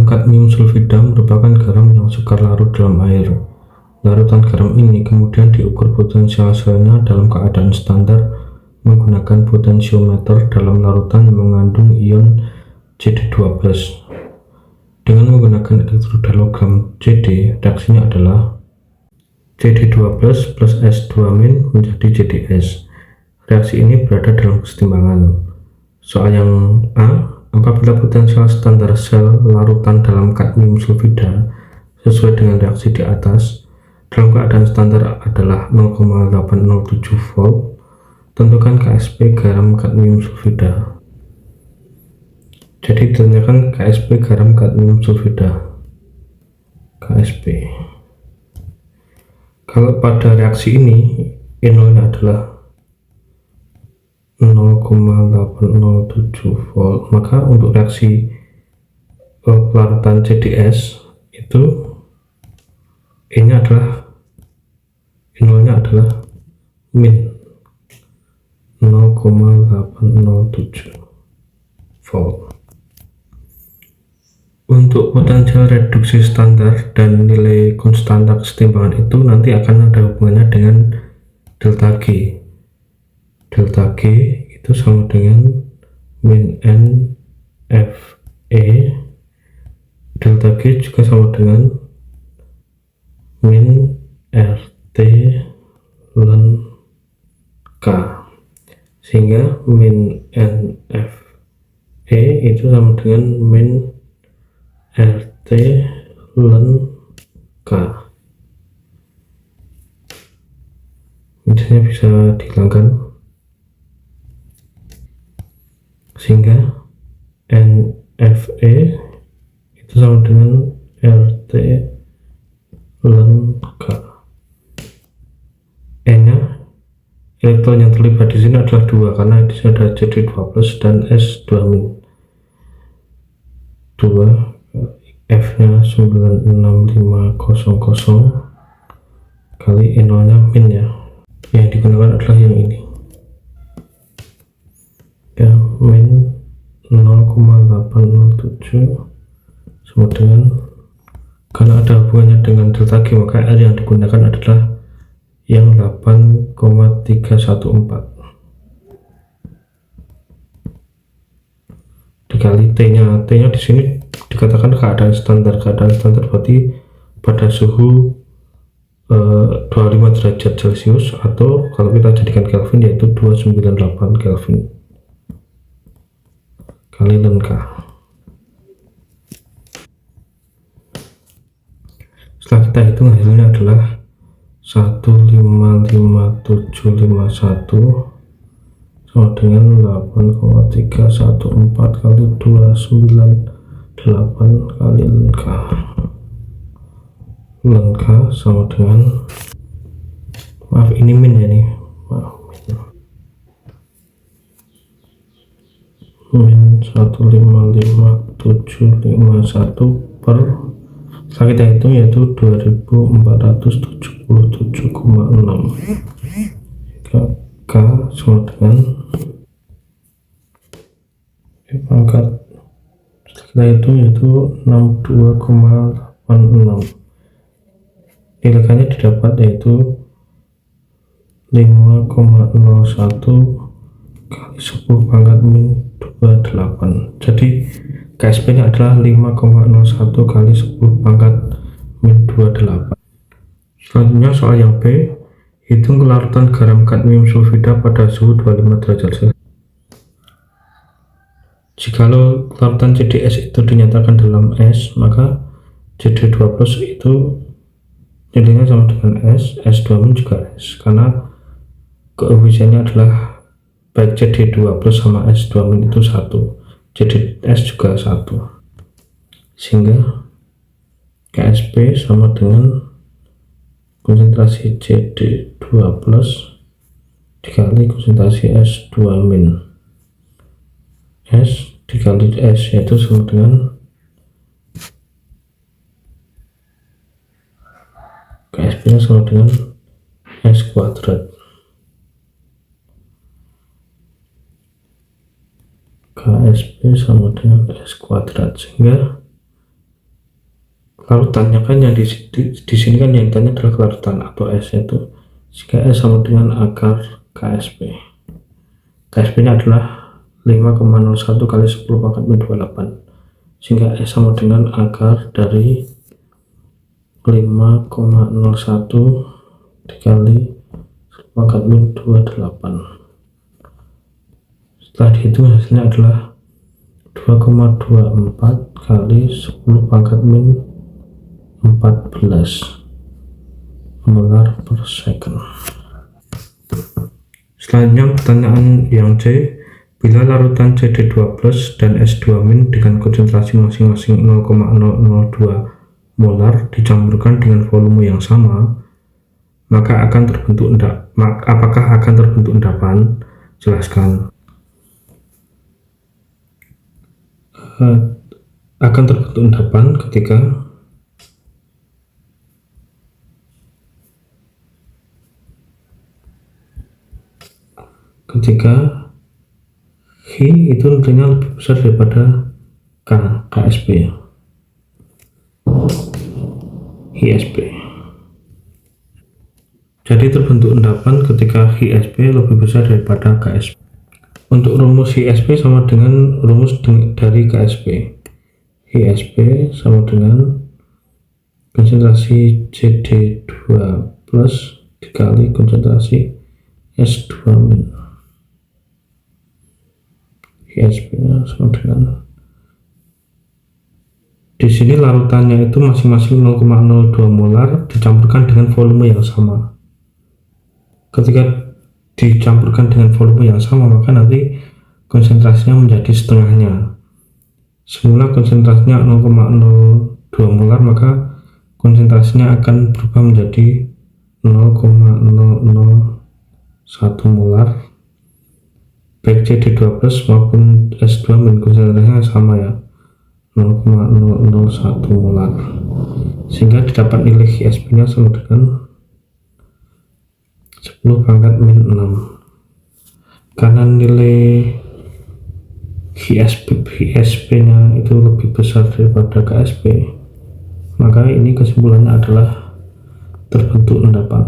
kadmium sulfida merupakan garam yang sukar larut dalam air. Larutan garam ini kemudian diukur potensial selnya dalam keadaan standar menggunakan potensiometer dalam larutan yang mengandung ion Cd2+. Dengan menggunakan elektrodalogram Cd, reaksinya adalah Cd2+ plus S2- menjadi CdS. Reaksi ini berada dalam kesetimbangan. Soal yang A, apabila potensial standar sel larutan dalam kadmium sulfida sesuai dengan reaksi di atas dalam keadaan standar adalah 0,807 volt, tentukan KSP garam kadmium sulfida. Jadi ditanyakan KSP garam kadmium sulfida. KSP. Kalau pada reaksi ini E0-nya adalah 0,807 volt, maka untuk reaksi larutan CdS itu E-nya adalah E0-nya adalah min 0,807 volt. Untuk potensial reduksi standar dan nilai konstanta kesetimbangan itu nanti akan ada hubungannya dengan delta G. Delta G itu sama dengan min N F E. Delta G juga sama dengan min RT ln K, sehingga min N F E itu sama dengan min RT ln K. Misalnya bisa dihilangkan, sehingga NFE itu sama dengan RT ln K. E-nya, elektron yang terlibat di sini adalah 2 karena di sini ada Cd2+ dan S2-. 2 F-nya 96500 kali E0-nya min ya. Yang digunakan adalah yang ini. Ya, min 0,807 sama dengan, karena ada hubungannya dengan delta G, maka R yang digunakan adalah yang 8,314 dikali T-nya. T-nya di sini dikatakan keadaan standar. Keadaan standar berarti pada suhu 25 derajat Celcius, atau kalau kita jadikan Kelvin yaitu 298 Kelvin kali ln K. Setelah kita hitung, hasilnya adalah 155.751 sama dengan 8,314 kali 298 kali ln K. Ln K sama dengan, maaf ini min ya nih, min 155.751 per, setelah kita hitung yaitu 2477,6. K sama dengan pangkat, setelah itu yaitu 62,86. Nilainya didapat yaitu 5,01 kali 10 pangkat min 28. Jadi KSP nya adalah 5,01 kali 10 pangkat min 28. Selanjutnya soal yang B, hitung kelarutan garam kadmium sulfida pada suhu 25 derajat Celcius. Jikalau larutan CdS itu dinyatakan dalam S, maka Cd2+ itu nilainya sama dengan S, S2- juga S, karena koefisiennya adalah baik Cd2+ sama S2- itu 1, CdS juga 1, sehingga KSP sama dengan konsentrasi Cd2+ dikali konsentrasi S2-. S dikali S yaitu sama dengan KSP nya sama dengan S kuadrat. KSP sama dengan S kuadrat, sehingga larutannya kan yang di sini kan yang ditanya adalah larutan atau S, yaitu jika S sama dengan akar KSP. KSP nya adalah 5,01 kali 10 pangkat min 28, sehingga S sama dengan akar dari 5,01 dikali 10 pangkat min 28. Setelah dihitung hasilnya adalah 2,24 kali 10 pangkat min 14 molar per second. Selanjutnya pertanyaan yang C, bila larutan CD2 plus dan S2 min dengan konsentrasi masing-masing 0,002 molar dicampurkan dengan volume yang sama, maka apakah akan terbentuk endapan? Jelaskan. Akan terbentuk endapan ketika Hi itu nilainya lebih besar daripada KSP, HSP. Jadi terbentuk endapan ketika HSP lebih besar daripada KSP. Untuk rumus HSP sama dengan rumus dari KSP. HSP sama dengan konsentrasi CD2 plus dikali konsentrasi S2 min. HSP nya sama dengan, di sini larutannya itu masing-masing 0,02 molar dicampurkan dengan volume yang sama. Ketika dicampurkan dengan volume yang sama, maka nanti konsentrasinya menjadi setengahnya. Semula konsentrasinya 0,02 molar, maka konsentrasinya akan berubah menjadi 0,001 molar, baik CD2 plus maupun S2 min konsentrasinya sama ya, 0,001 molar, sehingga didapat nilai HSP nya sama dengan 10 pangkat min 6. Karena nilai HSP nya itu lebih besar daripada KSP, maka ini kesimpulannya adalah terbentuk endapan.